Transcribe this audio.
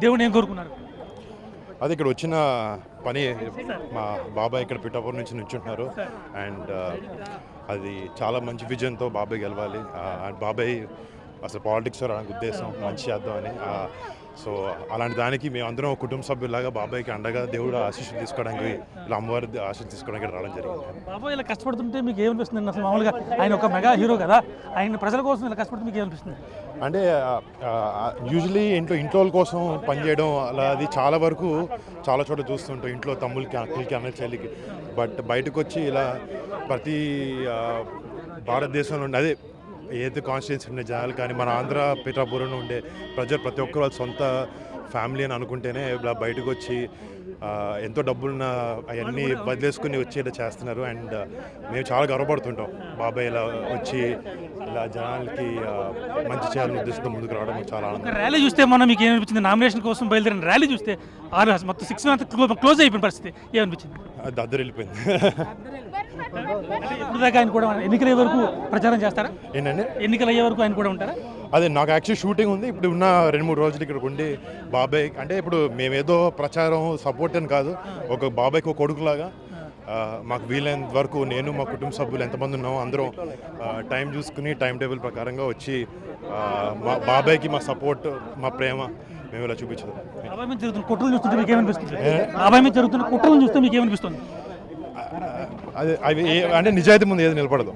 దేవుని ఏం కోరుకున్నారు? అది ఇక్కడ వచ్చిన పని మా బాబాయ్ ఇక్కడ పిఠాపురం నుంచి నుంచుంటున్నారు అండ్ అది చాలా మంచి విజన్తో బాబాయ్ గెలవాలి అండ్ బాబాయ్ అసలు పాలిటిక్స్ రావడానికి ఉద్దేశం మంచి చేద్దామని సో అలాంటి దానికి మేమందరం ఒక కుటుంబ సభ్యులాగా బాబాయ్కి అండగా దేవుడు ఆశీస్సులు తీసుకోవడానికి ఇలా అమ్మవారి ఆశీస్సులు తీసుకోవడానికి రావడం జరిగింది. బాబాయ్ ఇలా కష్టపడుతుంటే మీకు ఏమనిపిస్తుంది? అసలు మామూలుగా ఆయన ఒక మెగా హీరో కదా, ఆయన ప్రజల కోసం ఇలా కష్టపడుతుంటే మీకు ఏమనిపిస్తుంది? అంటే యూజువలీ ఇంట్లో కోసం పనిచేయడం అలా అది చాలా వరకు చాలా చోట్ల చూస్తుంటాం, ఇంట్లో తమ్ముళ్ళకి అక్కలకి అన్న చెల్లికి. బట్ బయటకు వచ్చి ఇలా ప్రతి భారతదేశంలో అదే ఏదైతే కాన్స్టిట్యున్సీ ఉండే జనాలు కానీ మన ఆంధ్ర పిఠాపురంలో ఉండే ప్రజలు ప్రతి ఒక్కరు వాళ్ళ సొంత ఫ్యామిలీ అని అనుకుంటేనే ఇలా బయటకు వచ్చి ఎంతో డబ్బులున్న అవన్నీ వదిలేసుకుని వచ్చి ఇలా చేస్తున్నారు. అండ్ మేము చాలా గర్వపడుతుంటాం బాబాయ్ ఇలా వచ్చి ఇలా జనాలకి మంచి చేయాలని ఉద్దేశంతో ముందుకు రావడం చాలా ఆనందం. ర్యాలీ చూస్తే మొన్న మీకు ఏమనిపించింది? నామినేషన్ కోసం బయలుదేరిన ర్యాలీ చూస్తే మొత్తం 6 months క్లోజ్ అయిపోయిన పరిస్థితి ఏమనిపించింది? అది దద్దరు వెళ్ళిపోయింది. ఇప్పుడు దాకా ఆయన కూడా ఎన్నికల అయ్యే వరకు ప్రచారం చేస్తారా? ఏంటంటే ఎన్నికలు అయ్యే వరకు ఆయన కూడా ఉంటారా? అదే నాకు యాక్చువల్లీ షూటింగ్ ఉంది, ఇప్పుడు ఉన్న 2-3 రోజులు ఇక్కడ ఉండి బాబాయ్ అంటే ఇప్పుడు మేమేదో ప్రచారం సపోర్ట్ అని కాదు, ఒక బాబాయ్కి ఒక కొడుకులాగా మాకు వీలైనంత వరకు నేను మా కుటుంబ సభ్యులు ఎంతమంది ఉన్నామో అందరం టైం చూసుకుని టైం టేబుల్ ప్రకారంగా వచ్చి మా బాబాయ్కి మా సపోర్ట్ మా ప్రేమ మేము ఇలా చూపించదు. బాబాయ్ మీద జరుగుతున్న కుట్రలు చూస్తుంటే మీకు ఏమనిపిస్తుంది? బాబాయ్ మీద జరుగుతున్న కుట్రలు చూస్తే మీకు ఏమనిపిస్తుంది? అదే అవి అంటే నిజాయితీ ముందు ఏది నిలబడదు.